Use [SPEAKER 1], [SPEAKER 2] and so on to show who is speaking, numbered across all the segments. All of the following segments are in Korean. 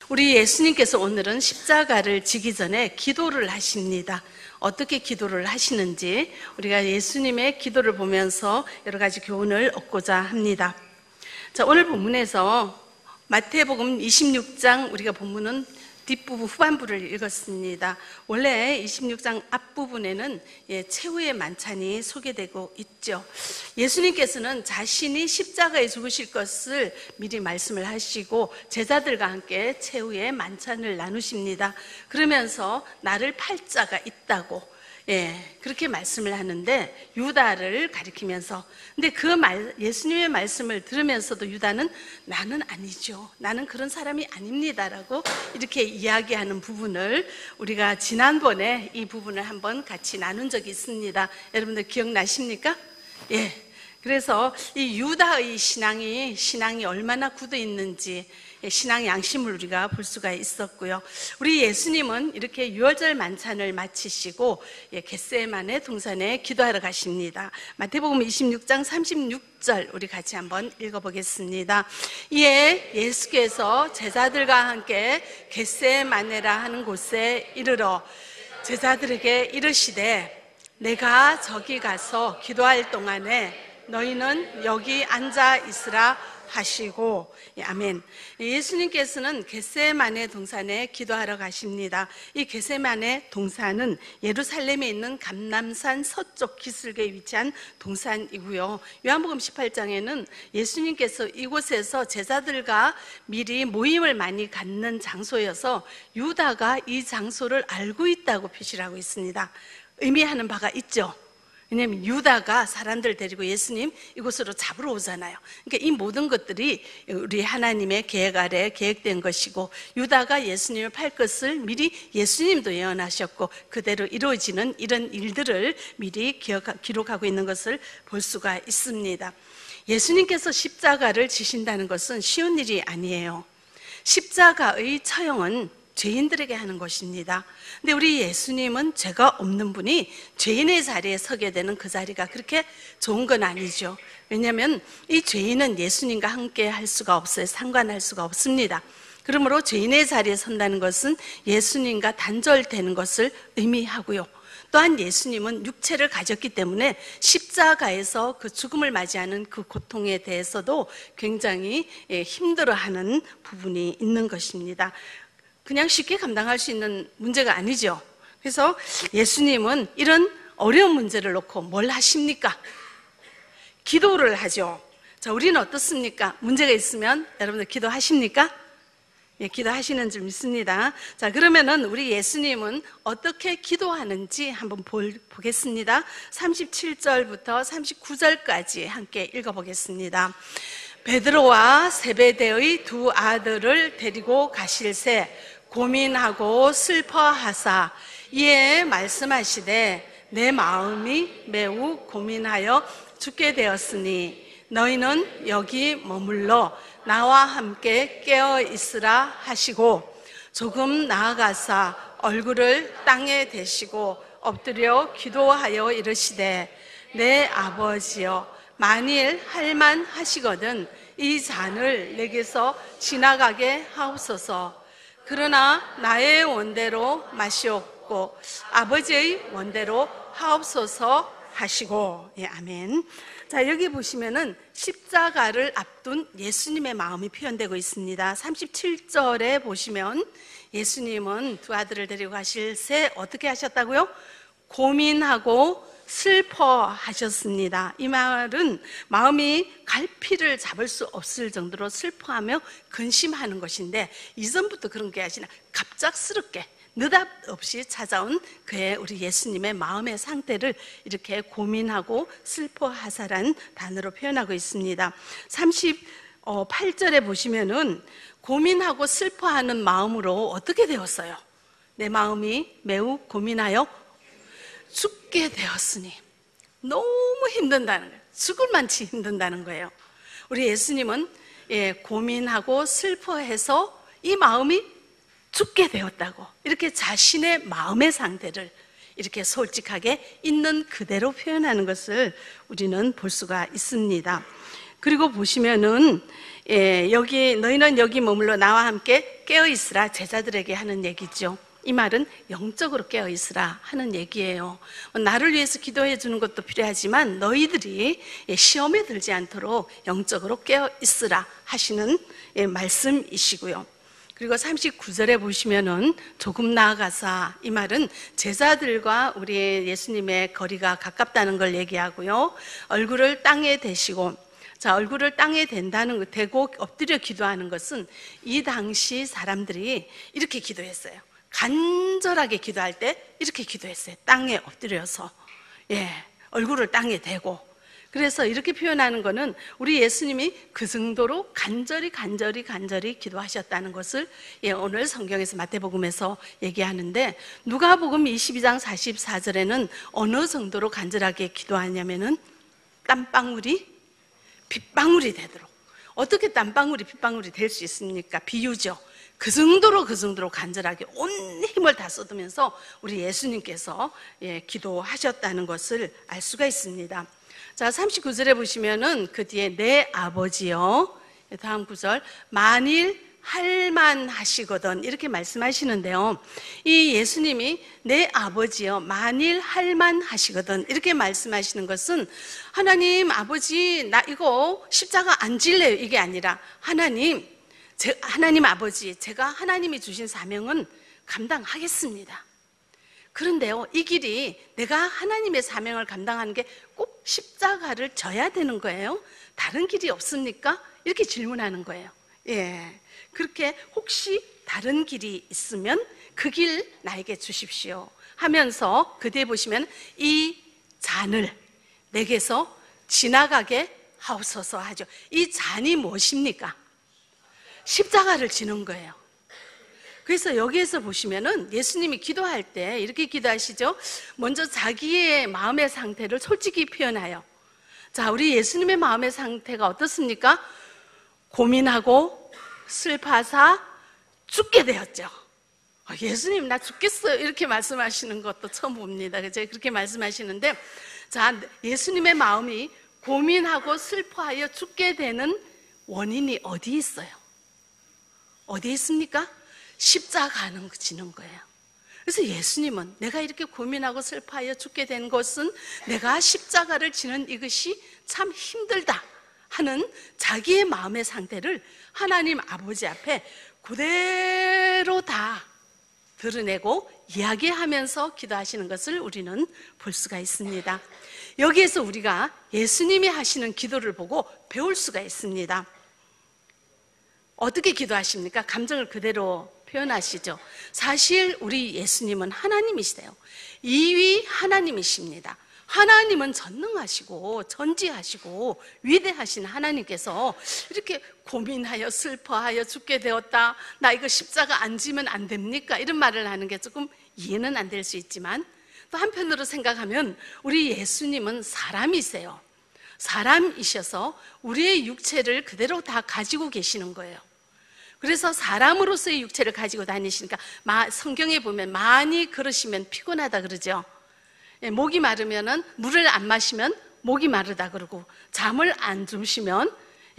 [SPEAKER 1] 우리 예수님께서 오늘은 십자가를 지기 전에 기도를 하십니다. 어떻게 기도를 하시는지 우리가 예수님의 기도를 보면서 여러 가지 교훈을 얻고자 합니다. 자, 오늘 본문에서 마태복음 26장 우리가 본문은 뒷부분 후반부를 읽었습니다. 원래 26장 앞부분에는 최후의 만찬이 소개되고 있죠. 예수님께서는 자신이 십자가에 죽으실 것을 미리 말씀을 하시고 제자들과 함께 최후의 만찬을 나누십니다. 그러면서 나를 팔 자가 있다고 그렇게 말씀을 하는데 유다를 가리키면서, 근데 예수님의 말씀을 들으면서도 유다는 나는 아니죠, 나는 그런 사람이 아닙니다라고 이렇게 이야기하는 부분을 우리가 지난번에 이 부분을 한번 같이 나눈 적이 있습니다. 여러분들 기억나십니까? 그래서 이 유다의 신앙이 얼마나 굳어 있는지 신앙 양심을 우리가 볼 수가 있었고요. 우리 예수님은 이렇게 유월절 만찬을 마치시고 겟세마네 동산에 기도하러 가십니다. 마태복음 26장 36절 우리 같이 한번 읽어보겠습니다. 이에 예수께서 제자들과 함께 겟세마네라 하는 곳에 이르러 제자들에게 이르시되 내가 저기 가서 기도할 동안에 너희는 여기 앉아 있으라 하시고, 아멘. 예수님께서는 겟세마네 동산에 기도하러 가십니다. 이 겟세마네 동산은 예루살렘에 있는 감람산 서쪽 기슭에 위치한 동산이고요. 요한복음 18장에는 예수님께서 이곳에서 제자들과 미리 모임을 많이 갖는 장소여서 유다가 이 장소를 알고 있다고 표시를 하고 있습니다. 의미하는 바가 있죠. 왜냐하면 유다가 사람들 데리고 예수님 이곳으로 잡으러 오잖아요. 그러니까 이 모든 것들이 우리 하나님의 계획 아래 계획된 것이고, 유다가 예수님을 팔 것을 미리 예수님도 예언하셨고 그대로 이루어지는 이런 일들을 미리 기록하고 있는 것을 볼 수가 있습니다. 예수님께서 십자가를 지신다는 것은 쉬운 일이 아니에요. 십자가의 처형은 죄인들에게 하는 것입니다. 근데 우리 예수님은 죄가 없는 분이 죄인의 자리에 서게 되는 그 자리가 그렇게 좋은 건 아니죠. 왜냐하면 이 죄인은 예수님과 함께 할 수가 없어요. 상관할 수가 없습니다. 그러므로 죄인의 자리에 선다는 것은 예수님과 단절되는 것을 의미하고요. 또한 예수님은 육체를 가졌기 때문에 십자가에서 그 죽음을 맞이하는 그 고통에 대해서도 굉장히 힘들어하는 부분이 있는 것입니다. 그냥 쉽게 감당할 수 있는 문제가 아니죠. 그래서 예수님은 이런 어려운 문제를 놓고 뭘 하십니까? 기도를 하죠. 자, 우리는 어떻습니까? 문제가 있으면 여러분들 기도하십니까? 기도하시는 줄 믿습니다. 자, 그러면은 우리 예수님은 어떻게 기도하는지 한번 보겠습니다. 37절부터 39절까지 함께 읽어보겠습니다. 베드로와 세베대의 두 아들을 데리고 가실새 고민하고 슬퍼하사 이에 말씀하시되 내 마음이 매우 고민하여 죽게 되었으니 너희는 여기 머물러 나와 함께 깨어 있으라 하시고, 조금 나아가사 얼굴을 땅에 대시고 엎드려 기도하여 이르시되 내 아버지여, 만일 할만하시거든 이 잔을 내게서 지나가게 하옵소서. 그러나 나의 원대로 마시옵고 아버지의 원대로 하옵소서 하시고. 아멘. 자, 여기 보시면은 십자가를 앞둔 예수님의 마음이 표현되고 있습니다. 37절에 보시면 예수님은 두 아들을 데리고 가실 새 어떻게 하셨다고요? 고민하고 슬퍼하셨습니다. 이 말은 마음이 갈피를 잡을 수 없을 정도로 슬퍼하며 근심하는 것인데, 이전부터 그런 게 아니라 갑작스럽게 느닷없이 찾아온 그의 우리 예수님의 마음의 상태를 이렇게 고민하고 슬퍼하사란 단어로 표현하고 있습니다. 38절에 보시면은 고민하고 슬퍼하는 마음으로 어떻게 되었어요? 내 마음이 매우 고민하여 죽게 되었으니. 너무 힘든다는 거예요. 죽을 만치 힘든다는 거예요. 우리 예수님은 고민하고 슬퍼해서 이 마음이 죽게 되었다고, 이렇게 자신의 마음의 상태를 이렇게 솔직하게 있는 그대로 표현하는 것을 우리는 볼 수가 있습니다. 그리고 보시면은 여기 너희는 여기 머물러 나와 함께 깨어 있으라 제자들에게 하는 얘기죠. 이 말은 영적으로 깨어 있으라 하는 얘기예요. 나를 위해서 기도해 주는 것도 필요하지만 너희들이 시험에 들지 않도록 영적으로 깨어 있으라 하시는 말씀이시고요. 그리고 39절에 보시면은 조금 나아가서, 이 말은 제자들과 우리 예수님의 거리가 가깝다는 걸 얘기하고요. 얼굴을 땅에 대시고, 자, 얼굴을 땅에 대고 엎드려 기도하는 것은 이 당시 사람들이 이렇게 기도했어요. 간절하게 기도할 때 이렇게 기도했어요. 땅에 엎드려서, 얼굴을 땅에 대고. 그래서 이렇게 표현하는 것은 우리 예수님이 그 정도로 간절히 기도하셨다는 것을 오늘 성경에서 마태복음에서 얘기하는데, 누가복음 22장 44절에는 어느 정도로 간절하게 기도하냐면은 땀방울이 빗방울이 되도록. 어떻게 땀방울이 빗방울이 될 수 있습니까? 비유죠. 그 정도로 간절하게 온 힘을 다 쏟으면서 우리 예수님께서 기도하셨다는 것을 알 수가 있습니다. 자, 39절에 보시면은 그 뒤에 내 아버지요, 다음 구절, 만일 할만하시거든 이렇게 말씀하시는데요. 이 예수님이 내 아버지요 만일 할만하시거든 이렇게 말씀하시는 것은 하나님 아버지 나 이거 십자가 안 질래요 이게 아니라 하나님 아버지 제가 하나님이 주신 사명은 감당하겠습니다. 그런데요 이 길이 내가 하나님의 사명을 감당하는 게 꼭 십자가를 져야 되는 거예요? 다른 길이 없습니까? 이렇게 질문하는 거예요. 그렇게 혹시 다른 길이 있으면 그 길 나에게 주십시오 하면서 그 뒤에 보시면 이 잔을 내게서 지나가게 하옵소서 하죠. 이 잔이 무엇입니까? 십자가를 지는 거예요. 그래서 여기에서 보시면은 예수님이 기도할 때 이렇게 기도하시죠. 먼저 자기의 마음의 상태를 솔직히 표현하여. 자, 우리 예수님의 마음의 상태가 어떻습니까? 고민하고 슬퍼하사 죽게 되었죠. 예수님 나 죽겠어요 이렇게 말씀하시는 것도 처음 봅니다. 그렇게 말씀하시는데, 자, 예수님의 마음이 고민하고 슬퍼하여 죽게 되는 원인이 어디 있어요? 어디 있습니까? 십자가는 지는 거예요. 그래서 예수님은 내가 이렇게 고민하고 슬퍼하여 죽게 된 것은 내가 십자가를 지는 이것이 참 힘들다 하는 자기의 마음의 상태를 하나님 아버지 앞에 그대로 다 드러내고 이야기하면서 기도하시는 것을 우리는 볼 수가 있습니다. 여기에서 우리가 예수님이 하시는 기도를 보고 배울 수가 있습니다. 어떻게 기도하십니까? 감정을 그대로 표현하시죠. 사실 우리 예수님은 하나님이시대요. 이위 하나님이십니다. 하나님은 전능하시고 전지하시고 위대하신 하나님께서 이렇게 고민하여 슬퍼하여 죽게 되었다, 나 이거 십자가 안 지면 안 됩니까? 이런 말을 하는 게 조금 이해는 안 될 수 있지만, 또 한편으로 생각하면 우리 예수님은 사람이세요. 사람이셔서 우리의 육체를 그대로 다 가지고 계시는 거예요. 그래서 사람으로서의 육체를 가지고 다니시니까 성경에 보면 많이 걸으시면 피곤하다 그러죠. 목이 마르면은 물을 안 마시면 목이 마르다 그러고, 잠을 안 주무시면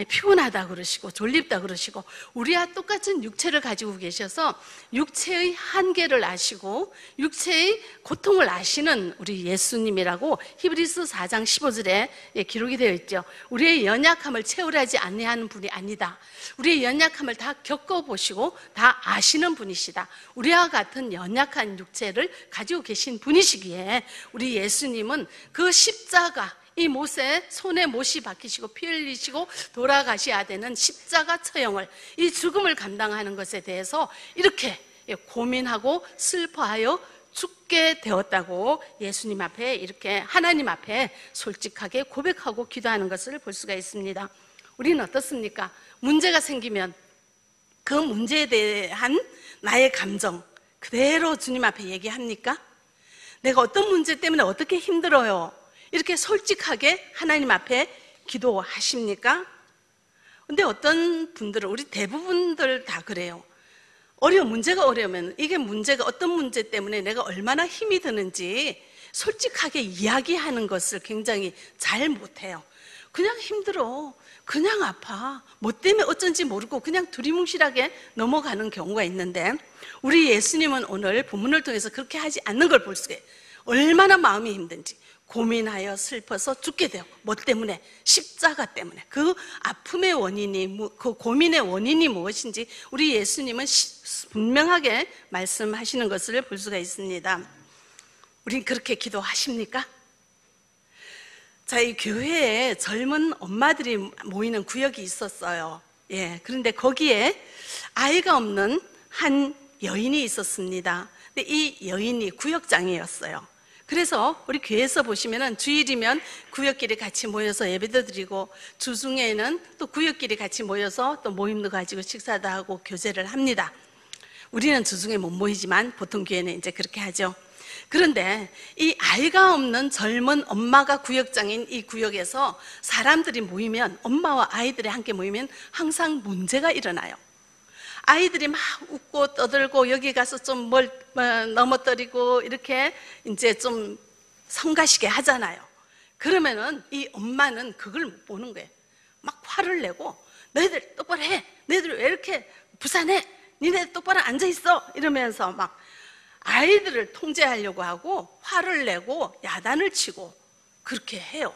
[SPEAKER 1] 피곤하다 그러시고 졸립다 그러시고, 우리와 똑같은 육체를 가지고 계셔서 육체의 한계를 아시고 육체의 고통을 아시는 우리 예수님이라고 히브리서 4장 15절에 기록이 되어 있죠. 우리의 연약함을 채우려지 아니하는 분이 아니다. 우리의 연약함을 다 겪어보시고 다 아시는 분이시다. 우리와 같은 연약한 육체를 가지고 계신 분이시기에 우리 예수님은 그 십자가, 이 못에 손에 못이 박히시고 피 흘리시고 돌아가셔야 되는 십자가 처형을, 이 죽음을 감당하는 것에 대해서 이렇게 고민하고 슬퍼하여 죽게 되었다고 예수님 앞에, 이렇게 하나님 앞에 솔직하게 고백하고 기도하는 것을 볼 수가 있습니다. 우리는 어떻습니까? 문제가 생기면 그 문제에 대한 나의 감정 그대로 주님 앞에 얘기합니까? 내가 어떤 문제 때문에 어떻게 힘들어요? 이렇게 솔직하게 하나님 앞에 기도하십니까? 근데 어떤 분들은, 우리 대부분들 다 그래요. 문제가 어려우면 이게 문제가 어떤 문제 때문에 내가 얼마나 힘이 드는지 솔직하게 이야기하는 것을 굉장히 잘 못해요. 그냥 힘들어, 그냥 아파, 뭐 때문에 어쩐지 모르고 그냥 두리뭉실하게 넘어가는 경우가 있는데, 우리 예수님은 오늘 본문을 통해서 그렇게 하지 않는 걸 볼 수가 있어요. 얼마나 마음이 힘든지, 고민하여 슬퍼서 죽게 되고, 뭐 때문에? 십자가 때문에. 그 아픔의 원인이, 그 고민의 원인이 무엇인지 우리 예수님은 분명하게 말씀하시는 것을 볼 수가 있습니다. 우린 그렇게 기도하십니까? 자, 이 교회에 젊은 엄마들이 모이는 구역이 있었어요. 예, 그런데 거기에 아이가 없는 한 여인이 있었습니다. 근데 이 여인이 구역장이었어요. 그래서 우리 교회에서 보시면은 주일이면 구역끼리 같이 모여서 예배도 드리고, 주중에는 또 구역끼리 같이 모여서 또 모임도 가지고 식사도 하고 교제를 합니다. 우리는 주중에 못 모이지만 보통 교회는 이제 그렇게 하죠. 그런데 이 아이가 없는 젊은 엄마가 구역장인 이 구역에서 사람들이 모이면, 엄마와 아이들이 함께 모이면 항상 문제가 일어나요. 아이들이 막 웃고 떠들고 여기 가서 좀 뭘 넘어뜨리고 이렇게 이제 좀 성가시게 하잖아요. 그러면은 이 엄마는 그걸 못 보는 거예요. 막 화를 내고, 너희들 똑바로 해, 너희들 왜 이렇게 부산해, 니네 똑바로 앉아있어, 이러면서 막 아이들을 통제하려고 하고 화를 내고 야단을 치고 그렇게 해요.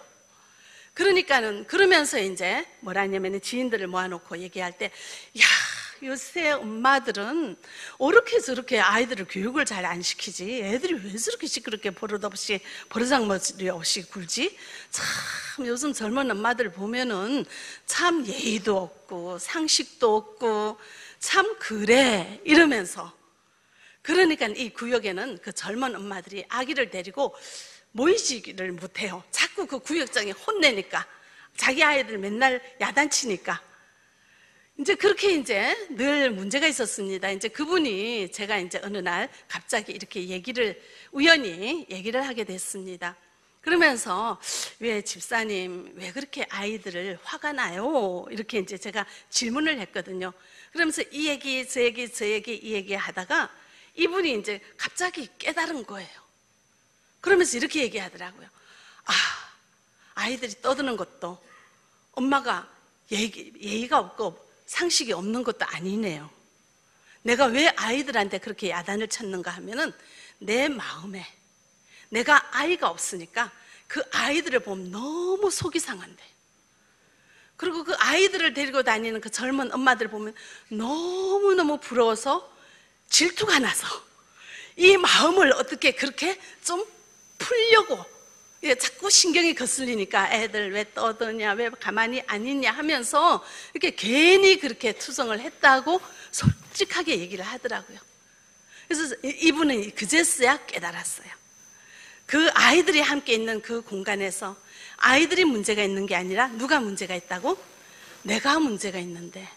[SPEAKER 1] 그러니까는, 그러면서 이제 뭐라 하냐면 지인들을 모아놓고 얘기할 때, 야, 요새 엄마들은 어떻게 저렇게 아이들을 교육을 잘 안 시키지? 애들이 왜 저렇게 시끄럽게 버릇없이, 버르장머리 없이 굴지? 참 요즘 젊은 엄마들 보면은 참 예의도 없고 상식도 없고 참 그래, 이러면서. 그러니까 이 구역에는 그 젊은 엄마들이 아기를 데리고 모이지를 못해요. 자꾸 그 구역장이 혼내니까, 자기 아이들 맨날 야단치니까. 이제 그렇게 이제 늘 문제가 있었습니다. 이제 그분이, 제가 이제 어느 날 갑자기 이렇게 우연히 얘기를 하게 됐습니다. 그러면서, 왜 집사님, 왜 그렇게 아이들을 화가 나요? 이렇게 이제 제가 질문을 했거든요. 그러면서 이 얘기, 저 얘기, 저 얘기, 이 얘기 하다가 이분이 이제 갑자기 깨달은 거예요. 그러면서 이렇게 얘기하더라고요. 아, 아이들이 떠드는 것도 엄마가 예의가 없고 상식이 없는 것도 아니네요. 내가 왜 아이들한테 그렇게 야단을 쳤는가 하면은, 내 마음에 내가 아이가 없으니까 그 아이들을 보면 너무 속이 상한대. 그리고 그 아이들을 데리고 다니는 그 젊은 엄마들 보면 너무너무 부러워서 질투가 나서 이 마음을 어떻게 그렇게 좀 풀려고, 자꾸 신경이 거슬리니까 애들 왜 떠드냐, 왜 가만히 안 있냐 하면서 이렇게 괜히 그렇게 투정을 했다고 솔직하게 얘기를 하더라고요. 그래서 이분은 그제서야 깨달았어요. 그 아이들이 함께 있는 그 공간에서 아이들이 문제가 있는 게 아니라 누가 문제가 있다고? 내가 문제가 있는데,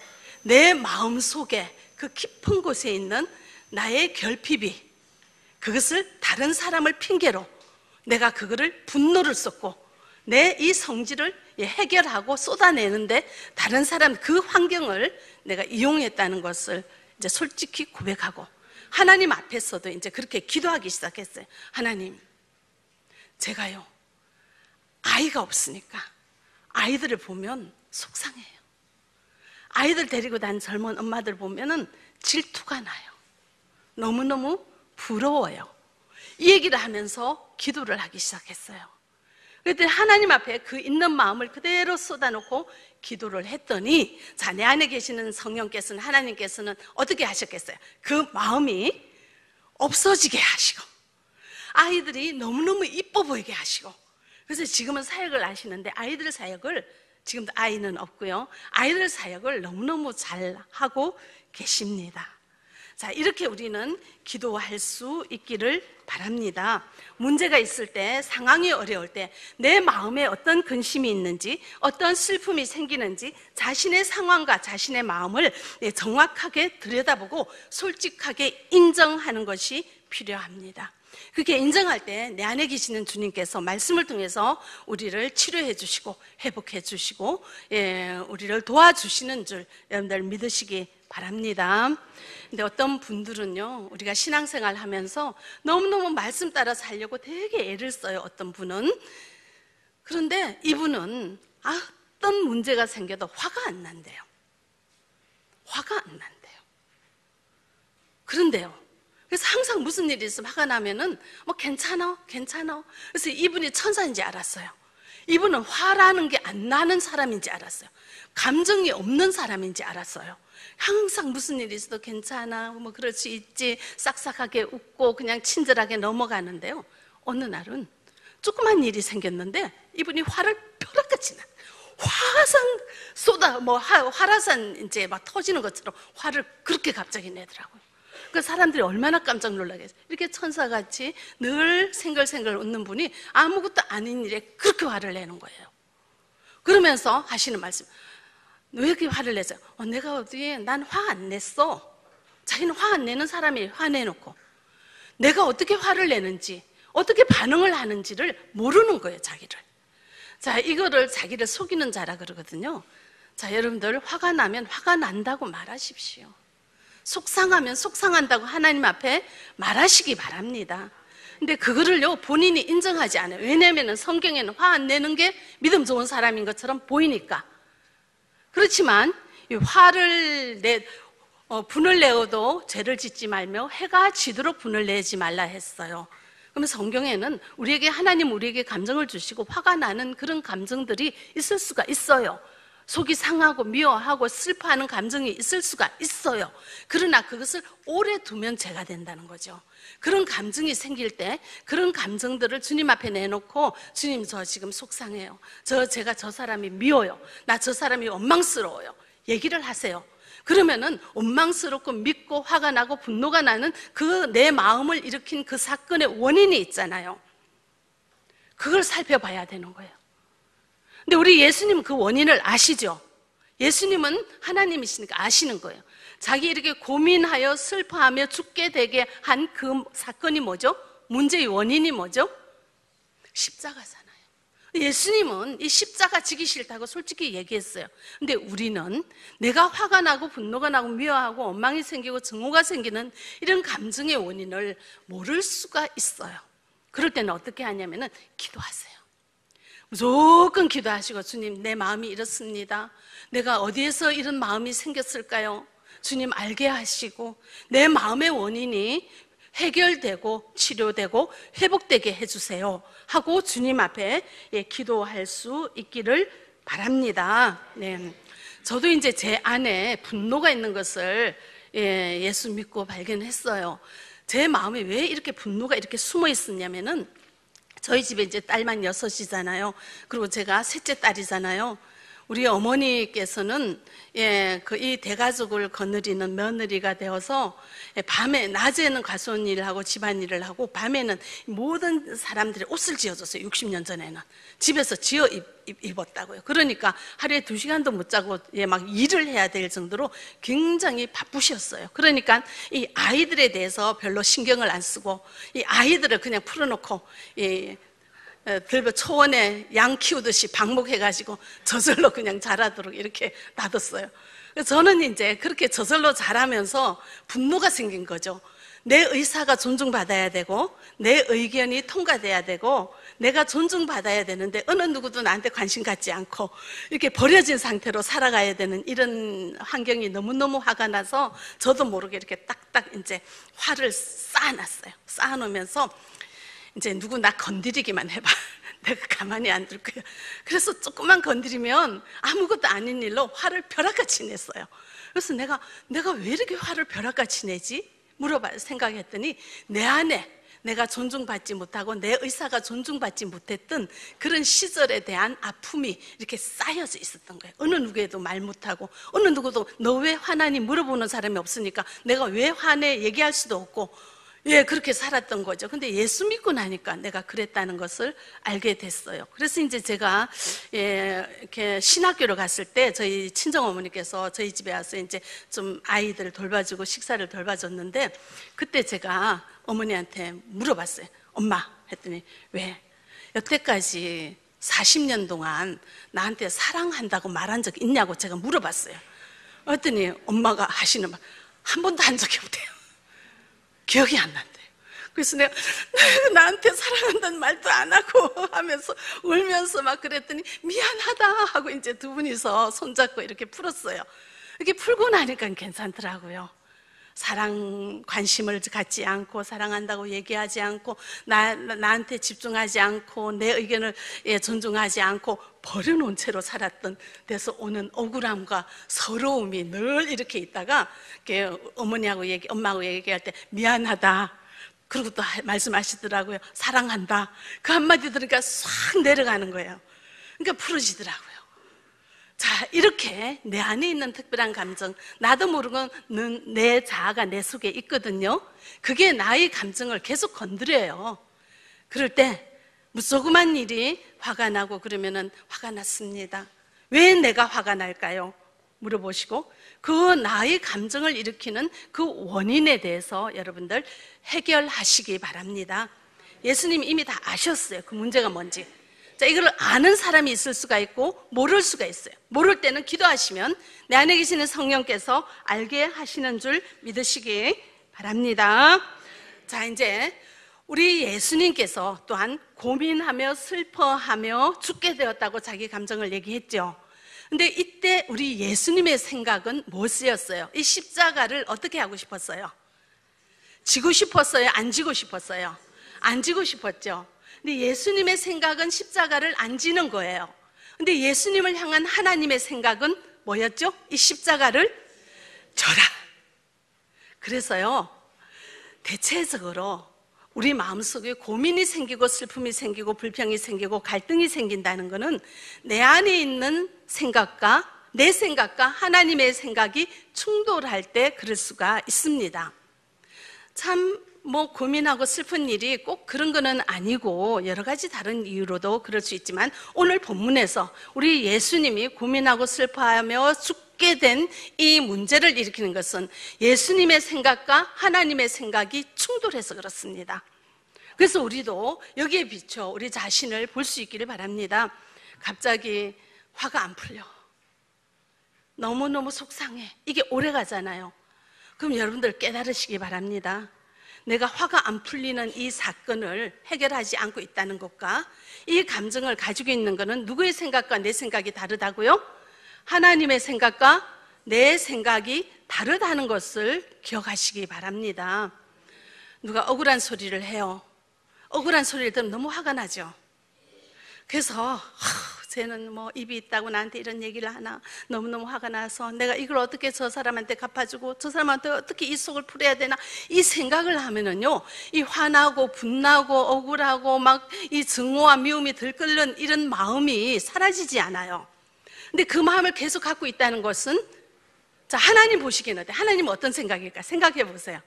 [SPEAKER 1] 내 마음 속에 그 깊은 곳에 있는 나의 결핍이, 그것을 다른 사람을 핑계로 내가 그거를 분노를 쏟고 내 이 성질을 해결하고 쏟아내는데, 다른 사람 그 환경을 내가 이용했다는 것을 이제 솔직히 고백하고 하나님 앞에서도 이제 그렇게 기도하기 시작했어요. 하나님, 제가요 아이가 없으니까 아이들을 보면 속상해요. 아이들 데리고 다니는 젊은 엄마들 보면은 질투가 나요. 너무너무 부러워요. 이 얘기를 하면서 기도를 하기 시작했어요. 그랬더니 하나님 앞에 그 있는 마음을 그대로 쏟아놓고 기도를 했더니, 자, 내 안에 계시는 성령께서는, 하나님께서는 어떻게 하셨겠어요? 그 마음이 없어지게 하시고 아이들이 너무너무 이뻐 보이게 하시고, 그래서 지금은 사역을 하시는데 아이들 사역을, 지금도 아이는 없고요, 아이들 사역을 너무너무 잘 하고 계십니다. 자, 이렇게 우리는 기도할 수 있기를 바랍니다. 문제가 있을 때, 상황이 어려울 때, 내 마음에 어떤 근심이 있는지, 어떤 슬픔이 생기는지 자신의 상황과 자신의 마음을 정확하게 들여다보고 솔직하게 인정하는 것이 필요합니다. 그렇게 인정할 때 내 안에 계시는 주님께서 말씀을 통해서 우리를 치료해 주시고 회복해 주시고, 우리를 도와주시는 줄 여러분들 믿으시기 바랍니다. 근데 어떤 분들은요, 우리가 신앙생활 하면서 너무너무 말씀 따라 살려고 되게 애를 써요, 어떤 분은. 그런데 이분은 어떤 문제가 생겨도 화가 안 난대요. 화가 안 난대요. 그런데요, 그래서 항상 무슨 일이 있으면 화가 나면은 뭐 괜찮아 그래서 이분이 천사인지 알았어요. 이분은 화라는 게 안 나는 사람인지 알았어요. 감정이 없는 사람인지 알았어요. 항상 무슨 일이 있어도 괜찮아, 뭐 그럴 수 있지, 싹싹하게 웃고 그냥 친절하게 넘어가는데요, 어느 날은 조그만 일이 생겼는데 이분이 화를 벼락같이 나, 화라산 이제 막 터지는 것처럼 화를 그렇게 갑자기 내더라고요. 그 사람들이 얼마나 깜짝 놀라겠어요. 이렇게 천사같이 늘 생글생글 웃는 분이 아무것도 아닌 일에 그렇게 화를 내는 거예요. 그러면서 하시는 말씀, 왜 이렇게 화를 내세요? 내가 어디에, 난 화 안 냈어. 자기는 화 안 내는 사람이 화내놓고 내가 어떻게 화를 내는지, 어떻게 반응을 하는지를 모르는 거예요, 자기를. 자, 이거를 자기를 속이는 자라 그러거든요. 자, 여러분들, 화가 나면 화가 난다고 말하십시오. 속상하면 속상한다고 하나님 앞에 말하시기 바랍니다. 근데 그거를요, 본인이 인정하지 않아요. 왜냐하면 성경에는 화 안 내는 게 믿음 좋은 사람인 것처럼 보이니까. 그렇지만 이 분을 내어도 죄를 짓지 말며 해가 지도록 분을 내지 말라 했어요. 그러면 성경에는 하나님 우리에게 감정을 주시고 화가 나는 그런 감정들이 있을 수가 있어요. 속이 상하고 미워하고 슬퍼하는 감정이 있을 수가 있어요. 그러나 그것을 오래 두면 죄가 된다는 거죠. 그런 감정이 생길 때 그런 감정들을 주님 앞에 내놓고, 주님, 저 지금 속상해요, 제가 저 사람이 미워요, 나 저 사람이 원망스러워요, 얘기를 하세요. 그러면은 원망스럽고 밉고 화가 나고 분노가 나는 그 내 마음을 일으킨 그 사건의 원인이 있잖아요. 그걸 살펴봐야 되는 거예요. 근데 우리 예수님은 그 원인을 아시죠? 예수님은 하나님이시니까 아시는 거예요. 자기 이렇게 고민하여 슬퍼하며 죽게 되게 한 그 사건이 뭐죠? 문제의 원인이 뭐죠? 십자가잖아요. 예수님은 이 십자가 지기 싫다고 솔직히 얘기했어요. 근데 우리는 내가 화가 나고 분노가 나고 미워하고 원망이 생기고 증오가 생기는 이런 감정의 원인을 모를 수가 있어요. 그럴 때는 어떻게 하냐면은 기도하세요. 무조건 기도하시고, 주님, 내 마음이 이렇습니다. 내가 어디에서 이런 마음이 생겼을까요? 주님 알게 하시고 내 마음의 원인이 해결되고 치료되고 회복되게 해주세요 하고 주님 앞에 기도할 수 있기를 바랍니다. 네. 저도 이제 제 안에 분노가 있는 것을 예수 믿고 발견했어요. 제 마음에 왜 이렇게 분노가 이렇게 숨어 있었냐면은, 저희 집에 이제 딸만 6이잖아요. 그리고 제가 셋째 딸이잖아요. 우리 어머니께서는 이 대가족을 거느리는 며느리가 되어서 밤에, 낮에는 가수원 일을 하고 집안일을 하고, 밤에는 모든 사람들이 옷을 지어줬어요. 60년 전에는 집에서 지어 입었다고요. 그러니까 하루에 2시간도 못 자고 막 일을 해야 될 정도로 굉장히 바쁘셨어요. 그러니까 이 아이들에 대해서 별로 신경을 안 쓰고, 이 아이들을 그냥 풀어놓고 들보 초원에 양 키우듯이 방목해가지고 저절로 그냥 자라도록 이렇게 놔뒀어요. 저는 이제 그렇게 저절로 자라면서 분노가 생긴 거죠. 내 의사가 존중받아야 되고 내 의견이 통과돼야 되고 내가 존중받아야 되는데 어느 누구도 나한테 관심 갖지 않고 이렇게 버려진 상태로 살아가야 되는 이런 환경이 너무너무 화가 나서 저도 모르게 이렇게 딱딱 이제 화를 쌓아놨어요. 쌓아놓으면서 이제 누구 나 건드리기만 해봐. 내가 가만히 안 둘 거야. 그래서 조금만 건드리면 아무것도 아닌 일로 화를 벼락같이 냈어요. 그래서 내가 왜 이렇게 화를 벼락같이 내지? 생각했더니 내 안에 내가 존중받지 못하고 내 의사가 존중받지 못했던 그런 시절에 대한 아픔이 이렇게 쌓여져 있었던 거예요. 어느 누구에도 말 못하고 어느 누구도 너 왜 화나니 물어보는 사람이 없으니까 내가 왜 화내 얘기할 수도 없고 그렇게 살았던 거죠. 근데 예수 믿고 나니까 내가 그랬다는 것을 알게 됐어요. 그래서 이제 제가 이렇게 신학교를 갔을 때 저희 친정 어머니께서 저희 집에 와서 이제 좀 아이들을 돌봐주고 식사를 돌봐줬는데, 그때 제가 어머니한테 물어봤어요. 엄마 했더니 왜 여태까지 40년 동안 나한테 사랑한다고 말한 적 있냐고 제가 물어봤어요. 그랬더니 엄마가 하시는 말, 한 번도 한 적이 없대요. 기억이 안 난대요. 그래서 내가 나한테 사랑한다는 말도 안 하고 하면서 울면서 막 그랬더니 미안하다 하고 이제 두 분이서 손잡고 이렇게 풀었어요. 이렇게 풀고 나니까 괜찮더라고요. 사랑, 관심을 갖지 않고 사랑한다고 얘기하지 않고 나한테 집중하지 않고 내 의견을 존중하지 않고 버려놓은 채로 살았던 데서 오는 억울함과 서러움이 늘 이렇게 있다가 어머니하고 엄마하고 얘기할 때 미안하다 그리고 또 말씀하시더라고요. 사랑한다. 그 한마디 들으니까 싹 내려가는 거예요. 그러니까 풀어지더라고요. 자, 이렇게 내 안에 있는 특별한 감정, 나도 모르고는 내 자아가 내 속에 있거든요. 그게 나의 감정을 계속 건드려요. 그럴 때 조그만 일이 화가 나고 그러면은 화가 났습니다. 왜 내가 화가 날까요? 물어보시고 그 나의 감정을 일으키는 그 원인에 대해서 여러분들 해결하시기 바랍니다. 예수님이 이미 다 아셨어요. 그 문제가 뭔지. 자, 이걸 아는 사람이 있을 수가 있고 모를 수가 있어요. 모를 때는 기도하시면 내 안에 계시는 성령께서 알게 하시는 줄 믿으시기 바랍니다. 자, 이제 우리 예수님께서 또한 고민하며 슬퍼하며 죽게 되었다고 자기 감정을 얘기했죠. 근데 이때 우리 예수님의 생각은 무엇이었어요? 이 십자가를 어떻게 하고 싶었어요? 지고 싶었어요? 안 지고 싶었어요? 안 지고 싶었죠. 근데 예수님의 생각은 십자가를 안 지는 거예요. 근데 예수님을 향한 하나님의 생각은 뭐였죠? 이 십자가를 져라. 그래서요, 대체적으로 우리 마음속에 고민이 생기고 슬픔이 생기고 불평이 생기고 갈등이 생긴다는 것은 내 안에 있는 생각과 내 생각과 하나님의 생각이 충돌할 때 그럴 수가 있습니다. 참 고민하고 슬픈 일이 꼭 그런 거는 아니고 여러 가지 다른 이유로도 그럴 수 있지만 오늘 본문에서 우리 예수님이 고민하고 슬퍼하며 죽게 된 이 문제를 일으키는 것은 예수님의 생각과 하나님의 생각이 충돌해서 그렇습니다. 그래서 우리도 여기에 비춰 우리 자신을 볼 수 있기를 바랍니다. 갑자기 화가 안 풀려. 너무너무 속상해. 이게 오래 가잖아요. 그럼 여러분들 깨달으시기 바랍니다. 내가 화가 안 풀리는 이 사건을 해결하지 않고 있다는 것과 이 감정을 가지고 있는 것은 누구의 생각과 내 생각이 다르다고요? 하나님의 생각과 내 생각이 다르다는 것을 기억하시기 바랍니다. 누가 억울한 소리를 해요. 억울한 소리를 들으면 너무 화가 나죠. 그래서 쟤는 입이 있다고 나한테 이런 얘기를 하나, 너무너무 화가 나서 내가 이걸 어떻게 저 사람한테 갚아주고 저 사람한테 어떻게 이 속을 풀어야 되나, 이 생각을 하면은요, 이 화나고 분나고 억울하고 막 이 증오와 미움이 들끓는 이런 마음이 사라지지 않아요. 근데 그 마음을 계속 갖고 있다는 것은, 자, 하나님 보시기에는 어때요? 하나님은 어떤 생각일까? 생각해 보세요.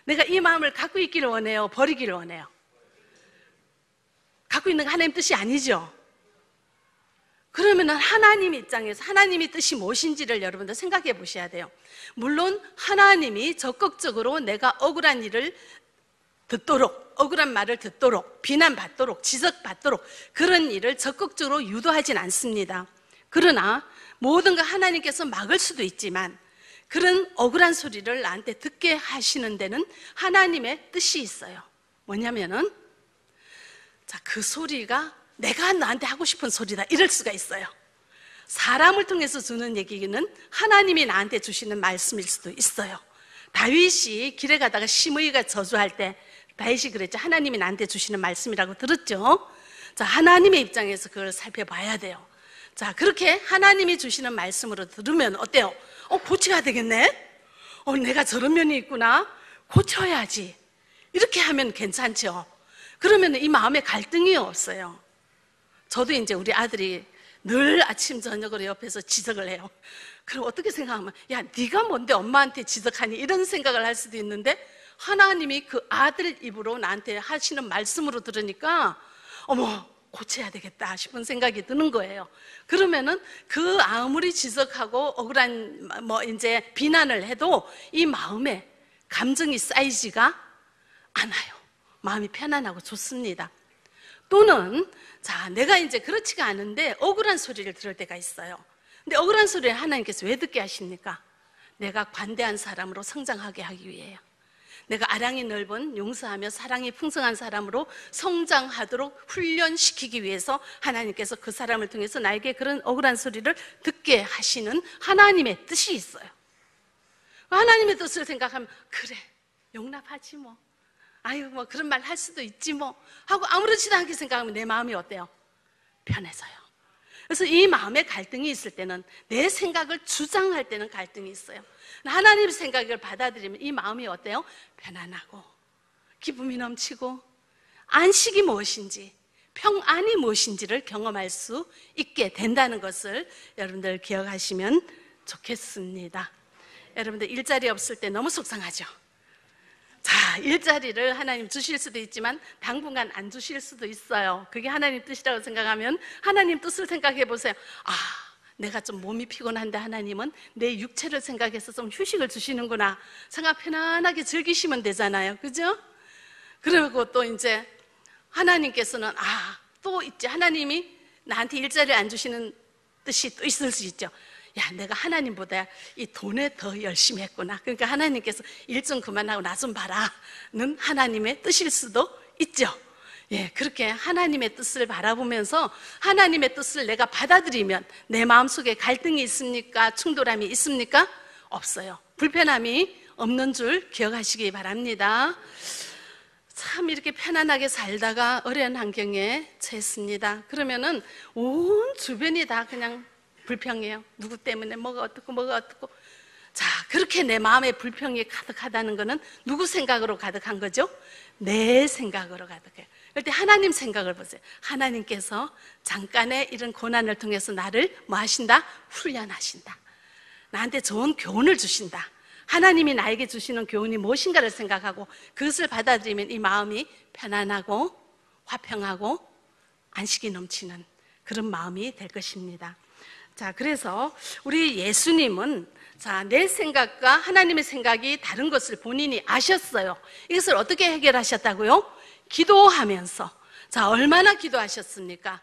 [SPEAKER 1] 내가 이 마음을 갖고 있기를 원해요? 버리기를 원해요? 갖고 있는 거 하나님 뜻이 아니죠. 그러면은 하나님 입장에서 하나님의 뜻이 무엇인지를 여러분들 생각해 보셔야 돼요. 물론 하나님이 적극적으로 내가 억울한 일을 듣도록, 억울한 말을 듣도록, 비난받도록, 지적받도록 그런 일을 적극적으로 유도하진 않습니다. 그러나 모든 걸 하나님께서 막을 수도 있지만 그런 억울한 소리를 나한테 듣게 하시는 데는 하나님의 뜻이 있어요. 뭐냐면은, 자, 그 소리가 내가 나한테 하고 싶은 소리다, 이럴 수가 있어요. 사람을 통해서 주는 얘기는 하나님이 나한테 주시는 말씀일 수도 있어요. 다윗이 길에 가다가 시므이가 저주할 때 다윗이 그랬죠. 하나님이 나한테 주시는 말씀이라고 들었죠. 자, 하나님의 입장에서 그걸 살펴봐야 돼요. 자, 그렇게 하나님이 주시는 말씀으로 들으면 어때요? 고쳐야 되겠네? 내가 저런 면이 있구나? 고쳐야지. 이렇게 하면 괜찮죠. 그러면 이 마음에 갈등이 없어요. 저도 이제 우리 아들이 늘 아침 저녁으로 옆에서 지적을 해요. 그럼 어떻게 생각하면, 야, 네가 뭔데 엄마한테 지적하니? 이런 생각을 할 수도 있는데 하나님이 그 아들 입으로 나한테 하시는 말씀으로 들으니까 어머, 고쳐야 되겠다 싶은 생각이 드는 거예요. 그러면은 그 아무리 지적하고 억울한 이제 비난을 해도 이 마음에 감정이 쌓이지가 않아요. 마음이 편안하고 좋습니다. 또는, 자, 내가 이제 그렇지가 않은데 억울한 소리를 들을 때가 있어요. 근데 억울한 소리를 하나님께서 왜 듣게 하십니까? 내가 관대한 사람으로 성장하게 하기 위해요. 내가 아량이 넓은 용서하며 사랑이 풍성한 사람으로 성장하도록 훈련시키기 위해서 하나님께서 그 사람을 통해서 나에게 그런 억울한 소리를 듣게 하시는 하나님의 뜻이 있어요. 하나님의 뜻을 생각하면 그래, 용납하지 뭐, 아유 뭐 그런 말 할 수도 있지 뭐 하고 아무렇지도 않게 생각하면 내 마음이 어때요? 편해져요. 그래서 이 마음에 갈등이 있을 때는, 내 생각을 주장할 때는 갈등이 있어요. 하나님의 생각을 받아들이면 이 마음이 어때요? 편안하고 기쁨이 넘치고 안식이 무엇인지, 평안이 무엇인지를 경험할 수 있게 된다는 것을 여러분들 기억하시면 좋겠습니다. 여러분들 일자리 없을 때 너무 속상하죠? 자, 일자리를 하나님 주실 수도 있지만 당분간 안 주실 수도 있어요. 그게 하나님 뜻이라고 생각하면 하나님 뜻을 생각해 보세요. 아, 내가 좀 몸이 피곤한데 하나님은 내 육체를 생각해서 좀 휴식을 주시는구나 생각 편안하게 즐기시면 되잖아요. 그죠? 그리고 또 이제 하나님께서는 또 있지, 하나님이 나한테 일자리를 안 주시는 뜻이 또 있을 수 있죠. 야, 내가 하나님보다 이 돈에 더 열심히 했구나, 그러니까 하나님께서 일 좀 그만하고 나 좀 봐라는 하나님의 뜻일 수도 있죠. 예, 그렇게 하나님의 뜻을 바라보면서 하나님의 뜻을 내가 받아들이면 내 마음속에 갈등이 있습니까? 충돌함이 있습니까? 없어요. 불편함이 없는 줄 기억하시기 바랍니다. 참 이렇게 편안하게 살다가 어려운 환경에 처했습니다. 그러면은 온 주변이 다 그냥 불평해요. 누구 때문에 뭐가 어떻고. 자, 그렇게 내 마음에 불평이 가득하다는 것은 누구 생각으로 가득한 거죠? 내 생각으로 가득해요. 그럴 때 하나님 생각을 보세요. 하나님께서 잠깐의 이런 고난을 통해서 나를 뭐 하신다? 훈련하신다. 나한테 좋은 교훈을 주신다. 하나님이 나에게 주시는 교훈이 무엇인가를 생각하고 그것을 받아들이면 이 마음이 편안하고 화평하고 안식이 넘치는 그런 마음이 될 것입니다. 자, 그래서 우리 예수님은 내 생각과 하나님의 생각이 다른 것을 본인이 아셨어요. 이것을 어떻게 해결하셨다고요? 기도하면서. 자, 얼마나 기도하셨습니까?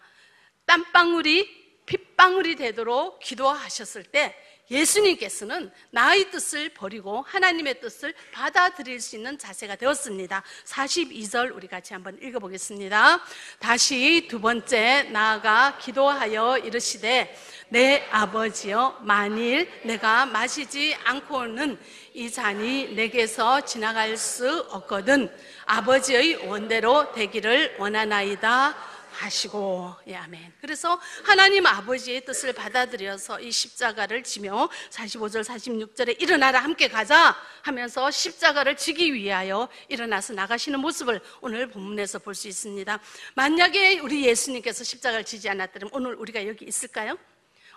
[SPEAKER 1] 땀방울이 핏방울이 되도록 기도하셨을 때 예수님께서는 나의 뜻을 버리고 하나님의 뜻을 받아들일 수 있는 자세가 되었습니다. 42절 우리 같이 한번 읽어보겠습니다. 다시 두 번째 나아가 기도하여 이르시되 내 아버지여, 만일 내가 마시지 않고는 이 잔이 내게서 지나갈 수 없거든 아버지의 원대로 되기를 원하나이다 하시고. 예, 아멘. 그래서 하나님 아버지의 뜻을 받아들여서 이 십자가를 지며 45절 46절에 일어나라 함께 가자 하면서 십자가를 지기 위하여 일어나서 나가시는 모습을 오늘 본문에서 볼 수 있습니다. 만약에 우리 예수님께서 십자가를 지지 않았다면 오늘 우리가 여기 있을까요?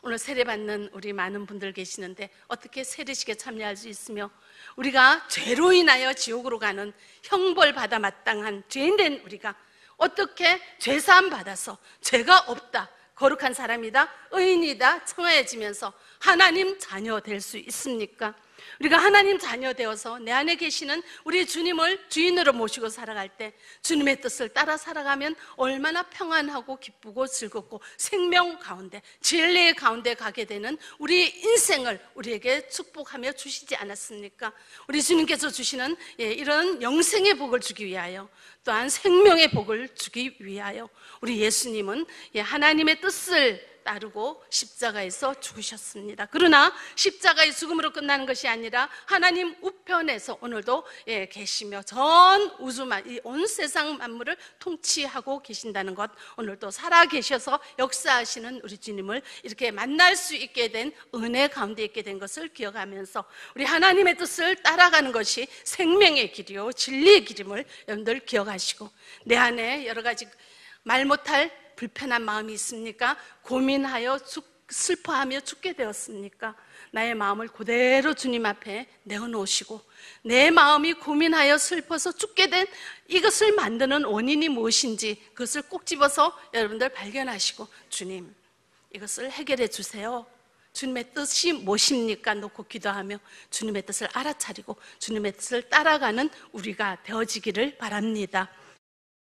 [SPEAKER 1] 오늘 세례받는 우리 많은 분들 계시는데 어떻게 세례식에 참여할 수 있으며 우리가 죄로 인하여 지옥으로 가는 형벌받아 마땅한 죄인된 우리가 어떻게 죄사함 받아서 죄가 없다, 거룩한 사람이다, 의인이다 청하여지면서 하나님 자녀 될 수 있습니까? 우리가 하나님 자녀 되어서 내 안에 계시는 우리 주님을 주인으로 모시고 살아갈 때 주님의 뜻을 따라 살아가면 얼마나 평안하고 기쁘고 즐겁고 생명 가운데 진리의 가운데 가게 되는 우리 인생을 우리에게 축복하며 주시지 않았습니까? 우리 주님께서 주시는 이런 영생의 복을 주기 위하여 또한 생명의 복을 주기 위하여 우리 예수님은 하나님의 뜻을 따르고 십자가에서 죽으셨습니다. 그러나 십자가의 죽음으로 끝나는 것이 아니라 하나님 우편에서 오늘도 계시며 전 우주만, 이 온 세상 만물을 통치하고 계신다는 것, 오늘도 살아 계셔서 역사하시는 우리 주님을 이렇게 만날 수 있게 된 은혜 가운데 있게 된 것을 기억하면서 우리 하나님의 뜻을 따라가는 것이 생명의 길이요 진리의 길임을 여러분들 기억하시고, 내 안에 여러 가지 말 못할 불편한 마음이 있습니까? 고민하여 슬퍼하며 죽게 되었습니까? 나의 마음을 그대로 주님 앞에 내어놓으시고 내 마음이 고민하여 슬퍼서 죽게 된 이것을 만드는 원인이 무엇인지 그것을 꼭 집어서 여러분들 발견하시고 주님 이것을 해결해 주세요. 주님의 뜻이 무엇입니까? 놓고 기도하며 주님의 뜻을 알아차리고 주님의 뜻을 따라가는 우리가 되어지기를 바랍니다.